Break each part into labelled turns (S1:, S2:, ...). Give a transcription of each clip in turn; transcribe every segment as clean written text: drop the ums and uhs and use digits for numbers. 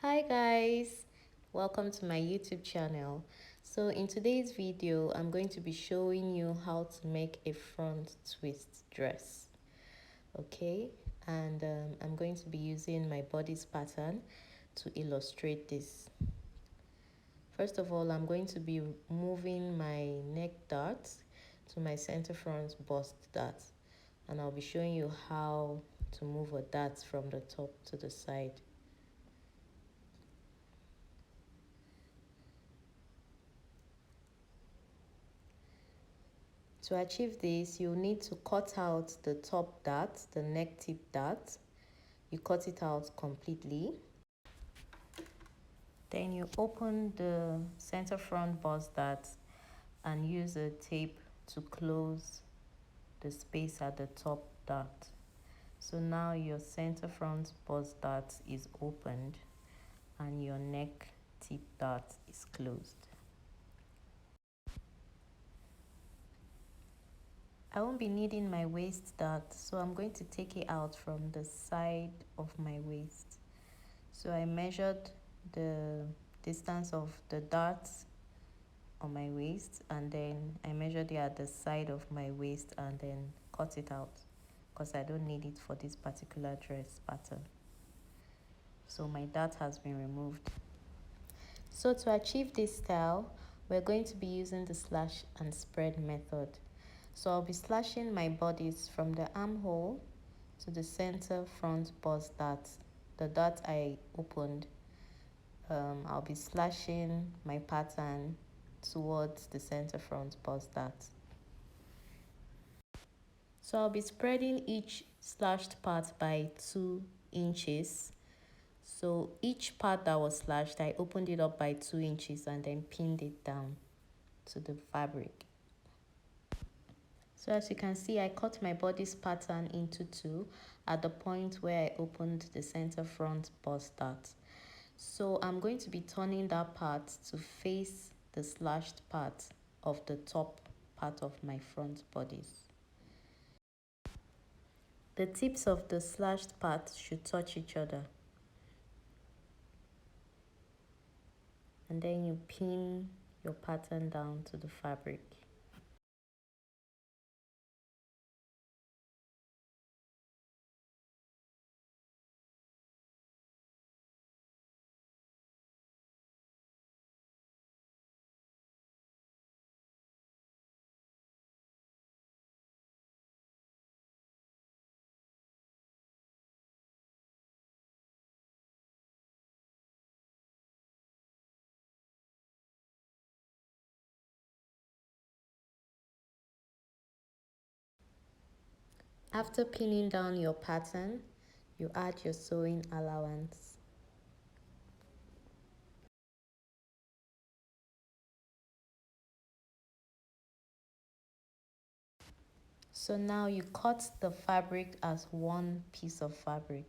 S1: Hi guys, welcome to my YouTube channel. So in today's video, I'm going to be showing you how to make a front twist dress. Okay, and I'm going to be using my bodice pattern to illustrate this. First of all, I'm going to be moving my neck dart to my center front bust dart, and I'll be showing you how to move a dart from the top to the side. To achieve this, you need to cut out the top dart, the neck tip dart. You cut it out completely. Then you open the center front bust dart and use a tape to close the space at the top dart. So now your center front bust dart is opened and your neck tip dart is closed. I won't be needing my waist dart, so I'm going to take it out from the side of my waist. So I measured the distance of the darts on my waist, and then I measured it at the side of my waist and then cut it out because I don't need it for this particular dress pattern. So my dart has been removed. So to achieve this style, we're going to be using the slash and spread method. So I'll be slashing my bodice from the armhole to the center front bust dart, the dart I opened. I'll be slashing my pattern towards the center front bust dart. So I'll be spreading each slashed part by 2 inches. So each part that was slashed, I opened it up by 2 inches and then pinned it down to the fabric. So as you can see, I cut my bodice pattern into 2 at the point where I opened the center front bust dart. So I'm going to be turning that part to face the slashed part of the top part of my front bodice. The tips of the slashed part should touch each other. And then you pin your pattern down to the fabric. After pinning down your pattern, you add your sewing allowance. So now you cut the fabric as one piece of fabric.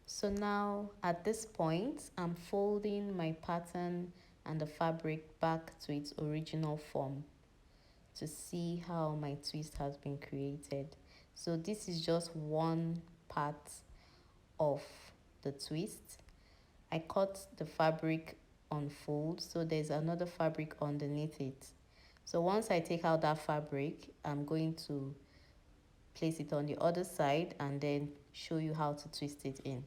S1: So now at this point, I'm folding my pattern and the fabric back to its original form to see how my twist has been created. So this is just one part of the twist. I cut the fabric on fold, so there's another fabric underneath it. So once I take out that fabric, I'm going to place it on the other side and then show you how to twist it in.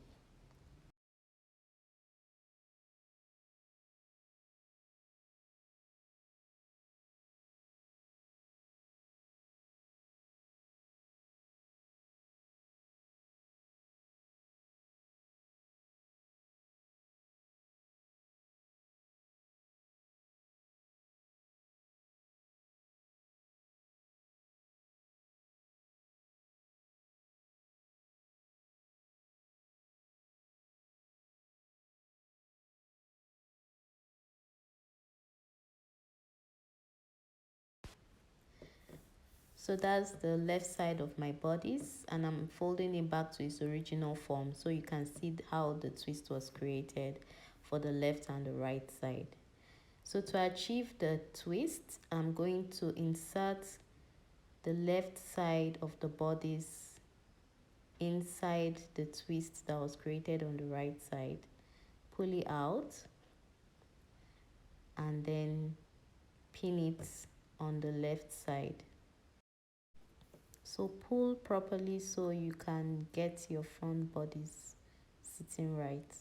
S1: So that's the left side of my bodice, and I'm folding it back to its original form so you can see how the twist was created for the left and the right side. So to achieve the twist, I'm going to insert the left side of the bodice inside the twist that was created on the right side. Pull it out and then pin it on the left side. So pull properly so you can get your front bodice sitting right.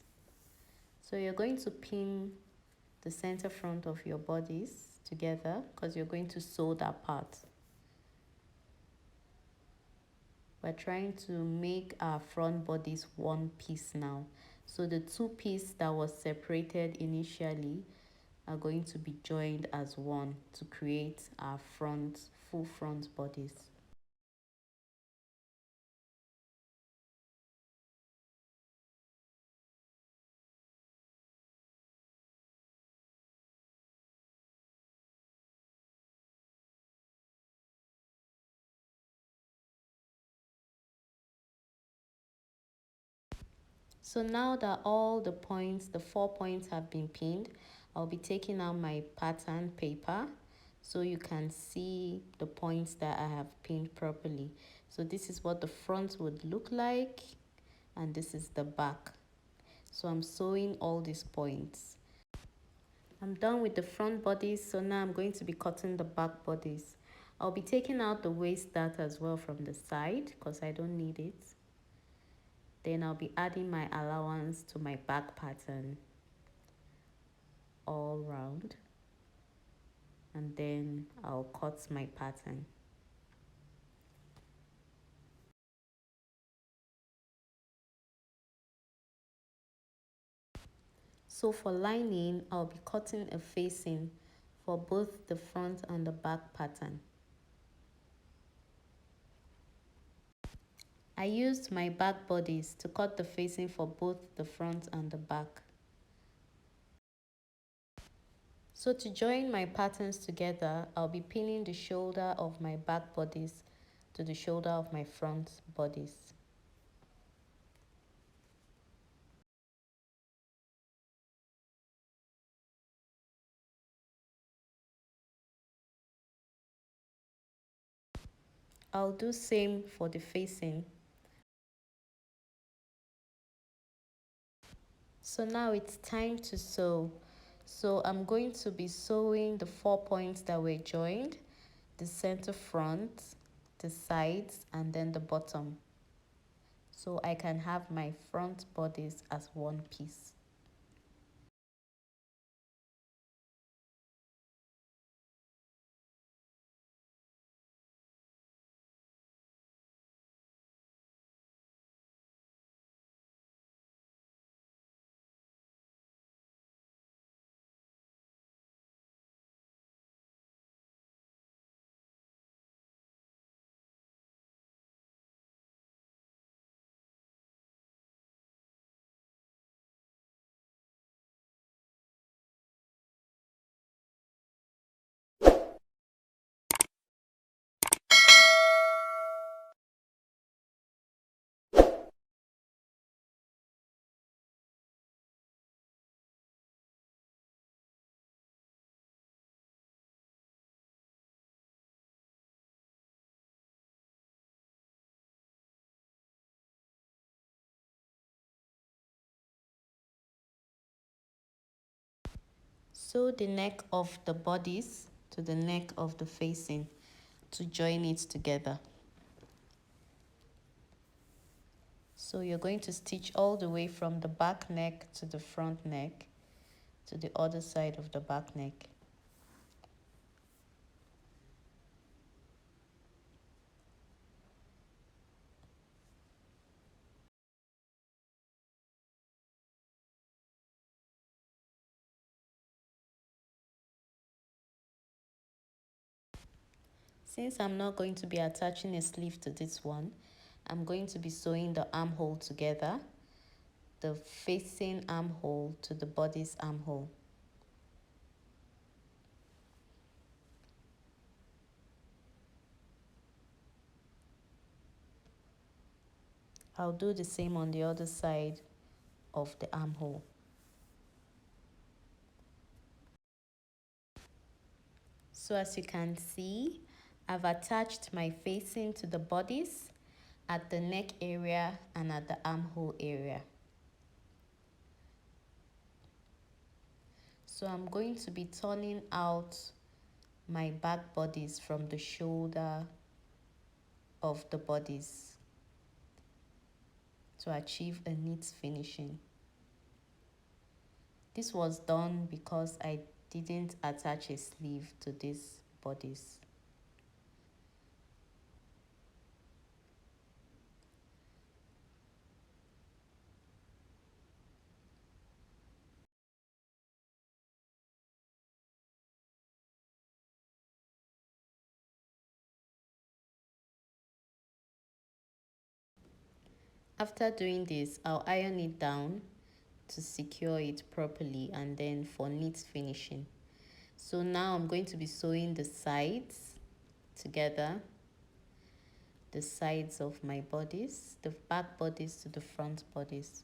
S1: So you're going to pin the center front of your bodice together because you're going to sew that part. We're trying to make our front bodice one piece now. So the two pieces that was separated initially are going to be joined as one to create our full front bodice. So now that all the points, the 4 points have been pinned, I'll be taking out my pattern paper so you can see the points that I have pinned properly. So this is what the front would look like and this is the back. So I'm sewing all these points. I'm done with the front bodice, so now I'm going to be cutting the back bodice. I'll be taking out the waist dart as well from the side because I don't need it. Then I'll be adding my allowance to my back pattern all round. And then I'll cut my pattern. So for lining, I'll be cutting a facing for both the front and the back pattern. I used my back bodice to cut the facing for both the front and the back. So to join my patterns together, I'll be pinning the shoulder of my back bodice to the shoulder of my front bodice. I'll do same for the facing. So now it's time to sew. So I'm going to be sewing the 4 points that were joined, the center front, the sides, and then the bottom. So I can have my front bodice as one piece. Sew the neck of the bodice to the neck of the facing to join it together. So you're going to stitch all the way from the back neck to the front neck to the other side of the back neck. Since I'm not going to be attaching a sleeve to this one, I'm going to be sewing the armhole together, the facing armhole to the bodice armhole. I'll do the same on the other side of the armhole. So as you can see, I've attached my facing to the bodice at the neck area and at the armhole area. So I'm going to be turning out my back bodice from the shoulder of the bodice to achieve a neat finishing. This was done because I didn't attach a sleeve to this bodice. After doing this, I'll iron it down to secure it properly and then for neat finishing. So now I'm going to be sewing the sides together, the sides of my bodice, the back bodice to the front bodice.